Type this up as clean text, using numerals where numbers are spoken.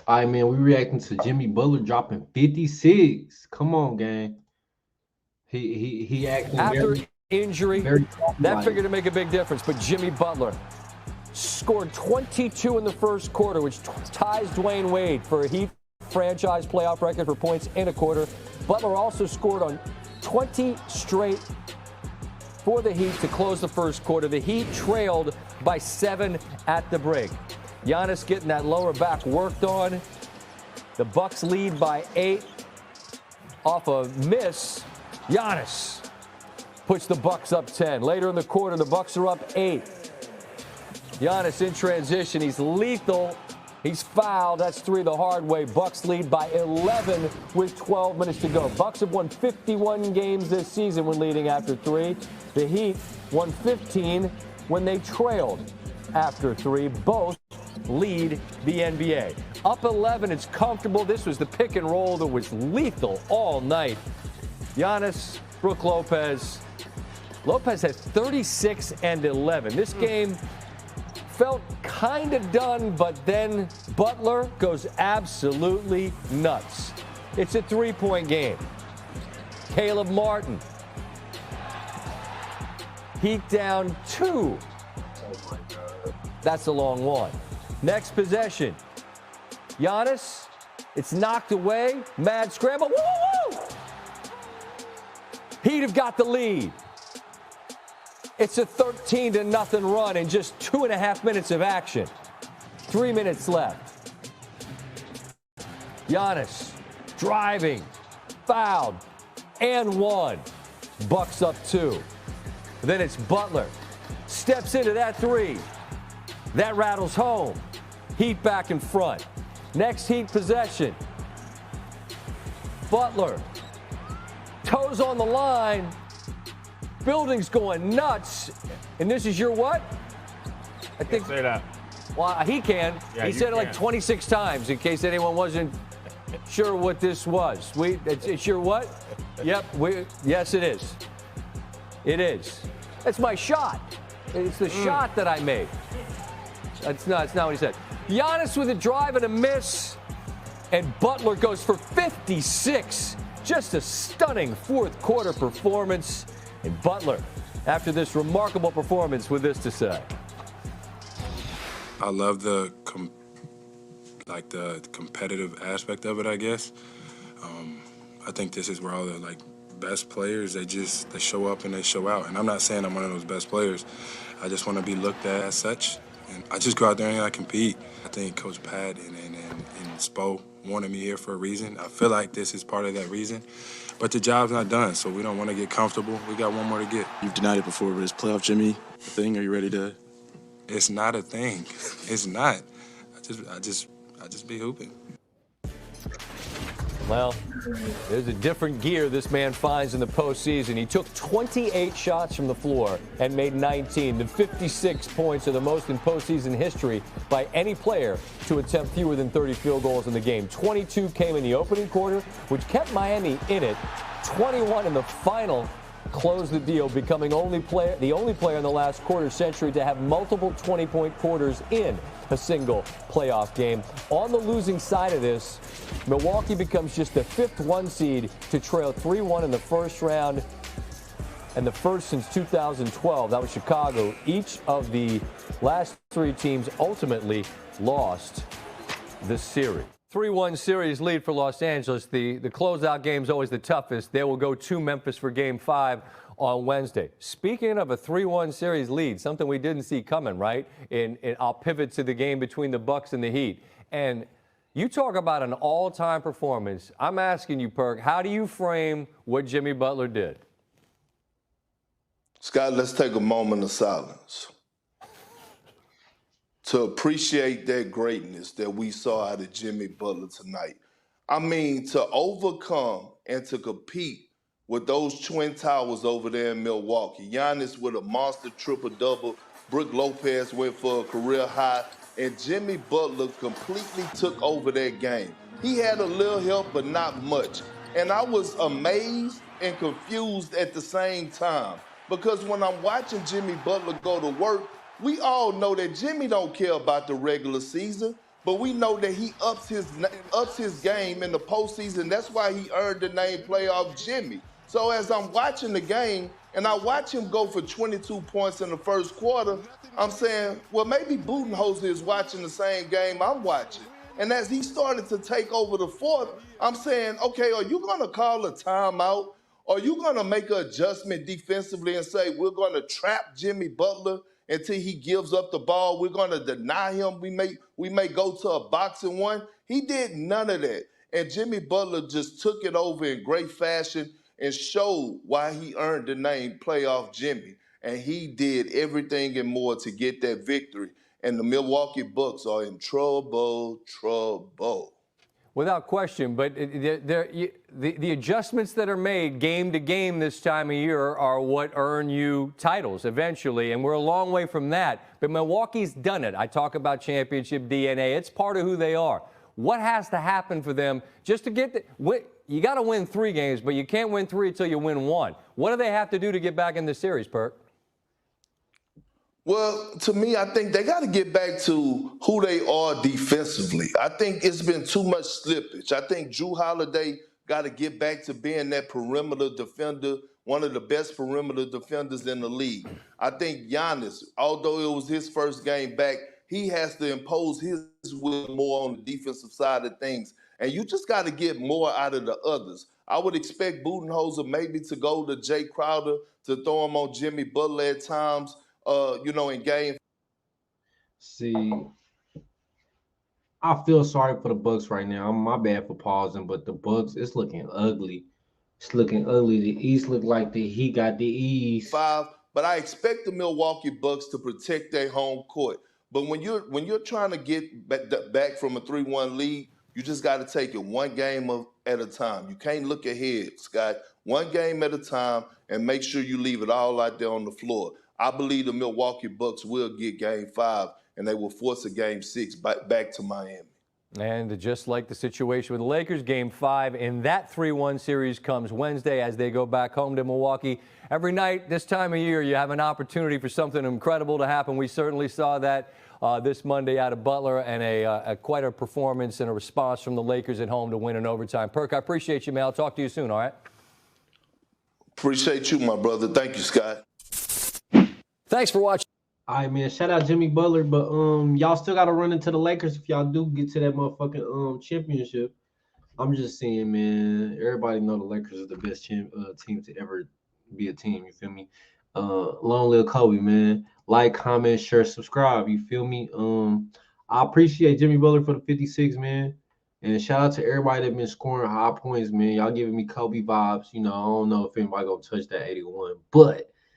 All right, man, we reacting to Jimmy Butler dropping 56. Come on, gang. He acting After very, injury, very that like. figured to make a big difference. But Jimmy Butler scored 22 in the first quarter, which ties Dwayne Wade for a Heat franchise playoff record for points in a quarter. Butler also scored on 20 straight for the Heat to close the first quarter. The Heat trailed by 7 at the break. Giannis getting that lower back worked on. The Bucks lead by 8 off a miss. Giannis puts the Bucks up 10. Later in the quarter, the Bucks are up 8. Giannis in transition. He's lethal. He's fouled. That's 3 the hard way. Bucks lead by 11 with 12 minutes to go. Bucks have won 51 games this season when leading after 3. The Heat won 15 when they trailed after 3. Both lead the NBA. Up 11, it's comfortable. This was the pick and roll that was lethal all night. Giannis, Brook Lopez. Lopez has 36 and 11. This game felt kind of done, but then Butler goes absolutely nuts. It's a 3-point game. Caleb Martin. Heat down 2. That's a long one. Next possession. Giannis, it's knocked away. Mad scramble. Woo! Heat have got the lead. It's a 13-0 run in just 2.5 minutes of action. 3 minutes left. Giannis driving, fouled, and 1. Bucks up 2. Then it's Butler. Steps into that 3. That rattles home. Heat back in front. Next Heat possession. Butler. Toes on the line. Building's going nuts. And this is your what? I think. Say that. Well, he can. Yeah, He said it like can. 26 times in case anyone wasn't sure what this was. It's your what? Yep. Yes, it is. It is. It's my shot. It's the shot that I made. That's not what he said. Giannis with a drive and a miss. And Butler goes for 56. Just a stunning fourth quarter performance. And Butler, after this remarkable performance, with this to say. I love the competitive aspect of it, I guess. I think this is where all the best players, they show up and they show out. And I'm not saying I'm one of those best players. I just want to be looked at as such. And I just go out there and I compete. I think Coach Pat and Spo wanted me here for a reason. I feel like this is part of that reason. But the job's not done, so we don't want to get comfortable. We got one more to get. You've denied it before, but is playoff Jimmy a thing? Are you ready to? It's not a thing. It's not. I just be hooping. Well, there's a different gear this man finds in the postseason. He took 28 shots from the floor and made 19. The 56 points are the most in postseason history by any player to attempt fewer than 30 field goals in the game. 22 came in the opening quarter, which kept Miami in it. 21 in the final closed the deal, becoming the only player in the last quarter century to have multiple 20-point quarters in a single playoff game. On the losing side of this, Milwaukee becomes just the 5th 1 seed to trail 3-1 in the first round, and the first since 2012. That was Chicago. Each of the last 3 teams ultimately lost the series. 3-1 series lead for Los Angeles. The closeout game is always the toughest. They will go to Memphis for Game 5 on Wednesday. Speaking of a 3-1 series lead, something we didn't see coming, right? And I'll pivot to the game between the Bucks and the Heat. And you talk about an all-time performance. I'm asking you, Perk, how do you frame what Jimmy Butler did? Scott, let's take a moment of silence to appreciate that greatness that we saw out of Jimmy Butler tonight. I mean, to overcome and to compete with those Twin Towers over there in Milwaukee. Giannis with a monster triple-double. Brook Lopez went for a career high. And Jimmy Butler completely took over that game. He had a little help, but not much. And I was amazed and confused at the same time. Because when I'm watching Jimmy Butler go to work, we all know that Jimmy don't care about the regular season. but we know that he ups his game in the postseason. That's why he earned the name Playoff Jimmy. So as I'm watching the game and I watch him go for 22 points in the first quarter, I'm saying, well, maybe Budenholzer is watching the same game I'm watching. And as he started to take over the fourth, I'm saying, okay, are you going to call a timeout? Are you going to make an adjustment defensively and say, we're going to trap Jimmy Butler until he gives up the ball? We're going to deny him. We may go to a boxing one. He did none of that. And Jimmy Butler just took it over in great fashion and showed why he earned the name Playoff Jimmy. And he did everything and more to get that victory. And the Milwaukee Bucks are in trouble. Without question, but the adjustments that are made game to game this time of year are what earn you titles eventually, and we're a long way from that. But Milwaukee's done it. I talk about championship DNA. It's part of who they are. What has to happen for them just to get you got to win 3 games, but you can't win 3 until you win 1. What do they have to do to get back in the series, Perk? Well, to me, I think they got to get back to who they are defensively. I think it's been too much slippage. I think Jrue Holiday got to get back to being that perimeter defender, one of the best perimeter defenders in the league. I think Giannis, although it was his first game back, he has to impose his will more on the defensive side of things. And you just got to get more out of the others. I would expect Budenholzer maybe to go to Jay Crowder to throw him on Jimmy Butler at times. In game. See, I feel sorry for the Bucks right now. My bad for pausing, but the Bucks, it's looking ugly. It's looking ugly. The East look like the Heat got the East. But I expect the Milwaukee Bucks to protect their home court. But when you're trying to get back from a 3-1 lead, you just got to take it one game at a time. You can't look ahead, Scott. One game at a time, and make sure you leave it all out there on the floor. I believe the Milwaukee Bucks will get Game 5, and they will force a Game 6 back to Miami. And just like the situation with the Lakers, Game 5 in that 3-1 series comes Wednesday as they go back home to Milwaukee. Every night this time of year, you have an opportunity for something incredible to happen. We certainly saw that this Monday out of Butler, and quite a performance and a response from the Lakers at home to win in overtime. Perk, I appreciate you, man. I'll talk to you soon, all right? Appreciate you, my brother. Thank you, Scott. Thanks for watching. All right, man. Shout out Jimmy Butler, but y'all still got to run into the Lakers if y'all do get to that motherfucking championship. I'm just saying, man. Everybody know the Lakers are the best team to ever be a team. You feel me? Long live Kobe, man. Like, comment, share, subscribe. You feel me? I appreciate Jimmy Butler for the 56, man. And shout out to everybody that been scoring high points, man. Y'all giving me Kobe vibes. I don't know if anybody gonna touch that 81, but